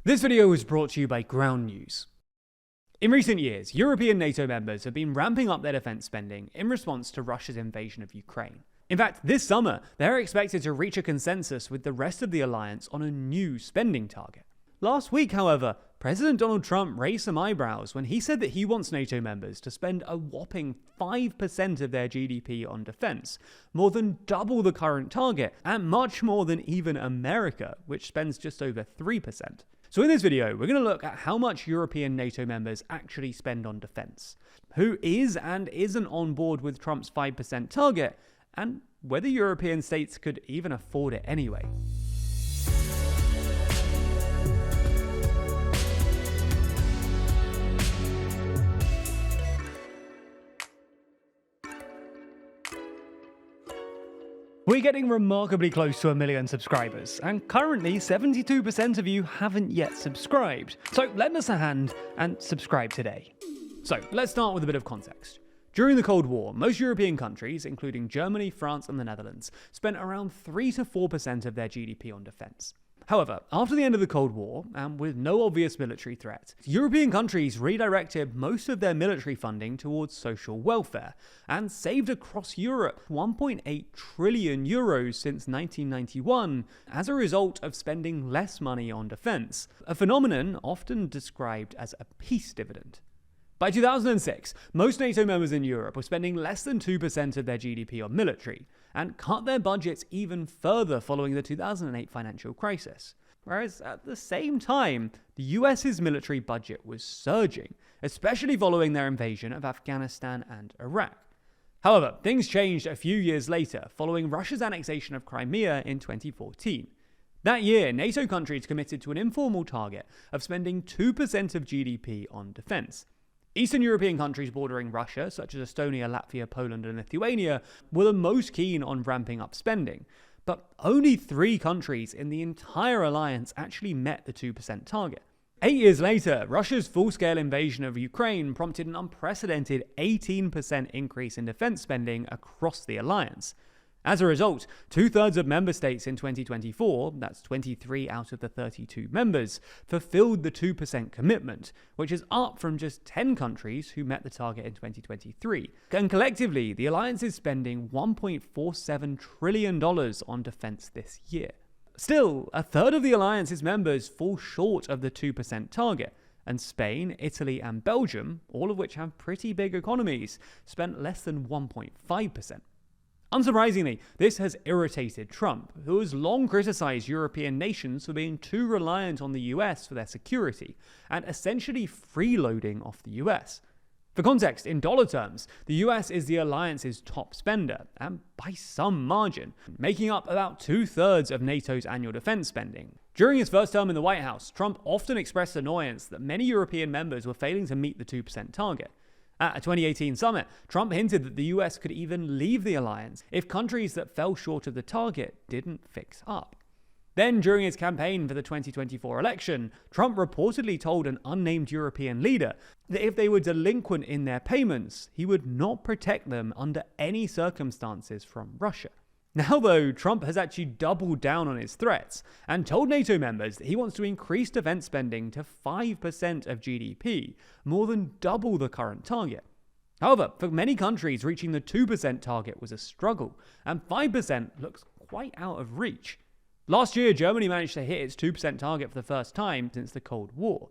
This video was brought to you by Ground News. In recent years, European NATO members have been ramping up their defense spending in response to Russia's invasion of Ukraine. In fact, this summer, they're expected to reach a consensus with the rest of the alliance on a new spending target. Last week, however, President Donald Trump raised some eyebrows when he said that he wants NATO members to spend a whopping 5% of their GDP on defense, more than double the current target, and much more than even America, which spends just over 3%. So in this video, we're going to look at how much European NATO members actually spend on defense, who is and isn't on board with Trump's 5% target, and whether European states could even afford it anyway. We're getting remarkably close to 1 million subscribers, and currently 72% of you haven't yet subscribed. So lend us a hand and subscribe today. So let's start with a bit of context. During the Cold War, most European countries, including Germany, France, and the Netherlands, spent around 3 to 4% of their GDP on defense. However, after the end of the Cold War, and with no obvious military threat, European countries redirected most of their military funding towards social welfare, and saved across Europe 1.8 trillion euros since 1991 as a result of spending less money on defense, a phenomenon often described as a peace dividend. By 2006, most NATO members in Europe were spending less than 2% of their GDP on military, and cut their budgets even further following the 2008 financial crisis. Whereas at the same time, the US's military budget was surging, especially following their invasion of Afghanistan and Iraq. However, things changed a few years later, following Russia's annexation of Crimea in 2014. That year, NATO countries committed to an informal target of spending 2% of GDP on defense. Eastern European countries bordering Russia, such as Estonia, Latvia, Poland, and Lithuania, were the most keen on ramping up spending. But only 3 countries in the entire alliance actually met the 2% target. 8 years later, Russia's full-scale invasion of Ukraine prompted an unprecedented 18% increase in defense spending across the alliance. As a result, 2/3 of member states in 2024, that's 23 out of the 32 members, fulfilled the 2% commitment, which is up from just 10 countries who met the target in 2023. And collectively, the alliance is spending $1.47 trillion on defense this year. Still, 1/3 of the alliance's members fall short of the 2% target, and Spain, Italy, and Belgium, all of which have pretty big economies, spent less than 1.5%. Unsurprisingly, this has irritated Trump, who has long criticized European nations for being too reliant on the US for their security, and essentially freeloading off the US. For context, in dollar terms, the US is the alliance's top spender, and by some margin, making up about 2/3 of NATO's annual defense spending. During his first term in the White House, Trump often expressed annoyance that many European members were failing to meet the 2% target. At a 2018 summit, Trump hinted that the US could even leave the alliance if countries that fell short of the target didn't fix up. Then, during his campaign for the 2024 election, Trump reportedly told an unnamed European leader that if they were delinquent in their payments, he would not protect them under any circumstances from Russia. Now, though, Trump has actually doubled down on his threats and told NATO members that he wants to increase defense spending to 5% of GDP, more than double the current target. However, for many countries, reaching the 2% target was a struggle, and 5% looks quite out of reach. Last year, Germany managed to hit its 2% target for the first time since the Cold War.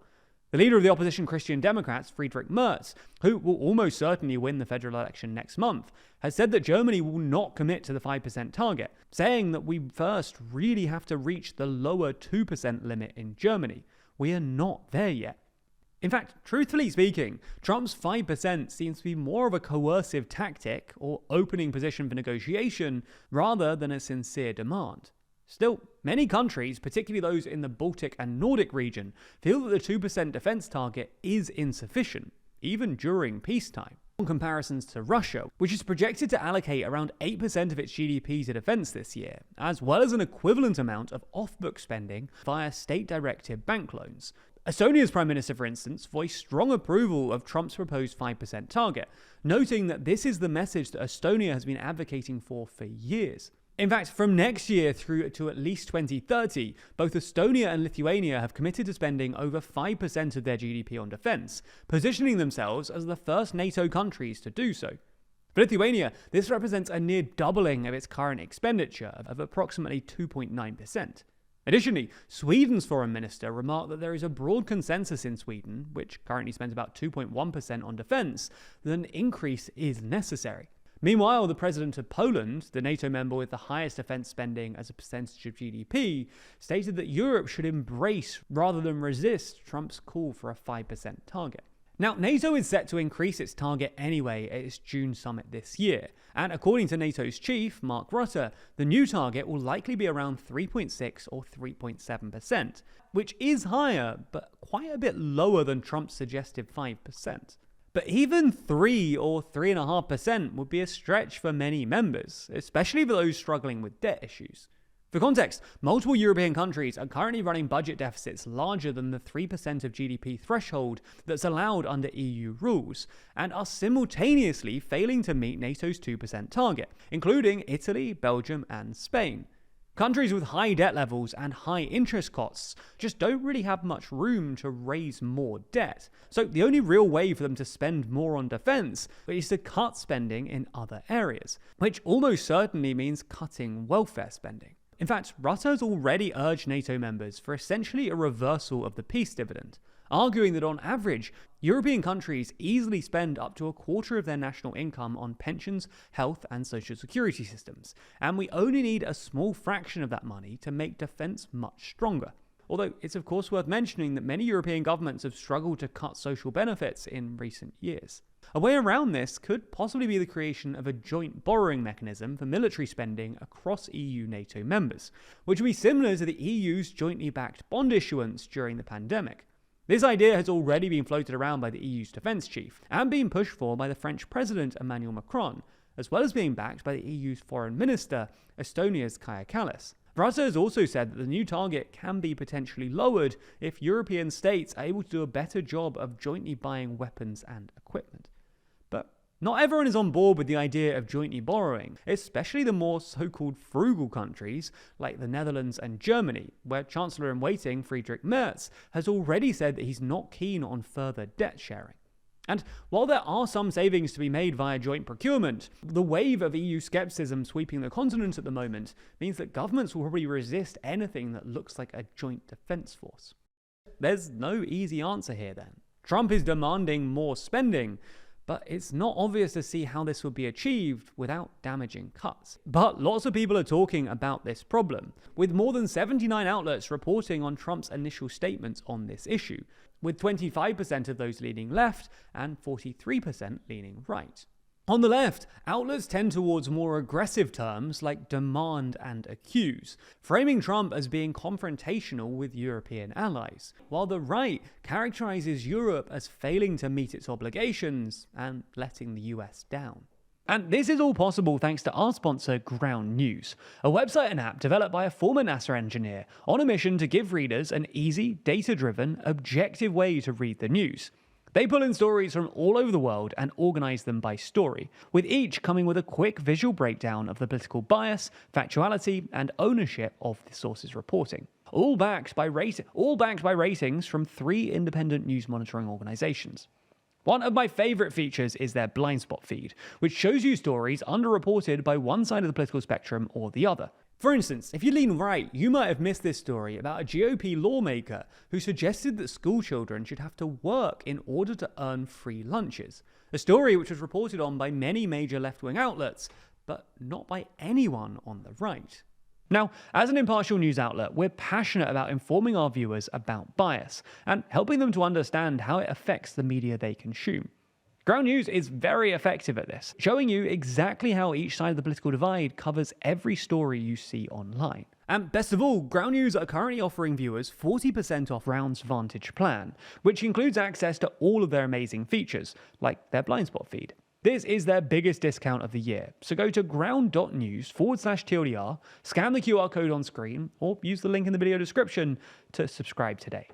The leader of the opposition Christian Democrats, Friedrich Merz, who will almost certainly win the federal election next month, has said that Germany will not commit to the 5% target, saying that we first really have to reach the lower 2% limit in Germany. We are not there yet. In fact, truthfully speaking, Trump's 5% seems to be more of a coercive tactic or opening position for negotiation rather than a sincere demand. Still, many countries, particularly those in the Baltic and Nordic region, feel that the 2% defense target is insufficient, even during peacetime. In comparisons to Russia, which is projected to allocate around 8% of its GDP to defense this year, as well as an equivalent amount of off-book spending via state-directed bank loans. Estonia's Prime Minister, for instance, voiced strong approval of Trump's proposed 5% target, noting that this is the message that Estonia has been advocating for years. In fact, from next year through to at least 2030, both Estonia and Lithuania have committed to spending over 5% of their GDP on defence, positioning themselves as the first NATO countries to do so. For Lithuania, this represents a near doubling of its current expenditure of approximately 2.9%. Additionally, Sweden's foreign minister remarked that there is a broad consensus in Sweden, which currently spends about 2.1% on defence, that an increase is necessary. Meanwhile, the president of Poland, the NATO member with the highest defence spending as a percentage of GDP, stated that Europe should embrace rather than resist Trump's call for a 5% target. Now, NATO is set to increase its target anyway at its June summit this year, and according to NATO's chief, Mark Rutte, the new target will likely be around 3.6 or 3.7%, which is higher, but quite a bit lower than Trump's suggested 5%. But even 3 or 3.5% would be a stretch for many members, especially for those struggling with debt issues. For context, multiple European countries are currently running budget deficits larger than the 3% of GDP threshold that's allowed under EU rules, and are simultaneously failing to meet NATO's 2% target, including Italy, Belgium, and Spain. Countries with high debt levels and high interest costs just don't really have much room to raise more debt. So the only real way for them to spend more on defense is to cut spending in other areas, which almost certainly means cutting welfare spending. In fact, Rutte has already urged NATO members for essentially a reversal of the peace dividend, arguing that on average, European countries easily spend up to a quarter of their national income on pensions, health, and social security systems, and we only need a small fraction of that money to make defence much stronger. Although it's of course worth mentioning that many European governments have struggled to cut social benefits in recent years. A way around this could possibly be the creation of a joint borrowing mechanism for military spending across EU NATO members, which would be similar to the EU's jointly backed bond issuance during the pandemic. This idea has already been floated around by the EU's defence chief, and been pushed for by the French President Emmanuel Macron, as well as being backed by the EU's foreign minister, Estonia's Kaja Kallas. Rutte has also said that the new target can be potentially lowered if European states are able to do a better job of jointly buying weapons and equipment. But not everyone is on board with the idea of jointly borrowing, especially the more so-called frugal countries like the Netherlands and Germany, where Chancellor-in-Waiting Friedrich Merz has already said that he's not keen on further debt sharing. And while there are some savings to be made via joint procurement, the wave of EU skepticism sweeping the continent at the moment means that governments will probably resist anything that looks like a joint defence force. There's no easy answer here then. Trump is demanding more spending, but it's not obvious to see how this would be achieved without damaging cuts. But lots of people are talking about this problem, with more than 79 outlets reporting on Trump's initial statements on this issue, with 25% of those leaning left and 43% leaning right. On the left, outlets tend towards more aggressive terms like demand and accuse, framing Trump as being confrontational with European allies, while the right characterizes Europe as failing to meet its obligations and letting the US down. And this is all possible thanks to our sponsor, Ground News, a website and app developed by a former NASA engineer on a mission to give readers an easy, data-driven, objective way to read the news. They pull in stories from all over the world and organize them by story, with each coming with a quick visual breakdown of the political bias, factuality, and ownership of the source's reporting. All backed by ratings from 3 independent news monitoring organizations. One of my favorite features is their blind spot feed, which shows you stories underreported by one side of the political spectrum or the other. For instance, if you lean right, you might have missed this story about a GOP lawmaker who suggested that school children should have to work in order to earn free lunches. A story which was reported on by many major left-wing outlets, but not by anyone on the right. Now, as an impartial news outlet, we're passionate about informing our viewers about bias and helping them to understand how it affects the media they consume. Ground News is very effective at this, showing you exactly how each side of the political divide covers every story you see online. And best of all, Ground News are currently offering viewers 40% off Round's Vantage plan, which includes access to all of their amazing features, like their blind spot feed. This is their biggest discount of the year, so go to ground.news/TLDR, scan the QR code on screen, or use the link in the video description to subscribe today.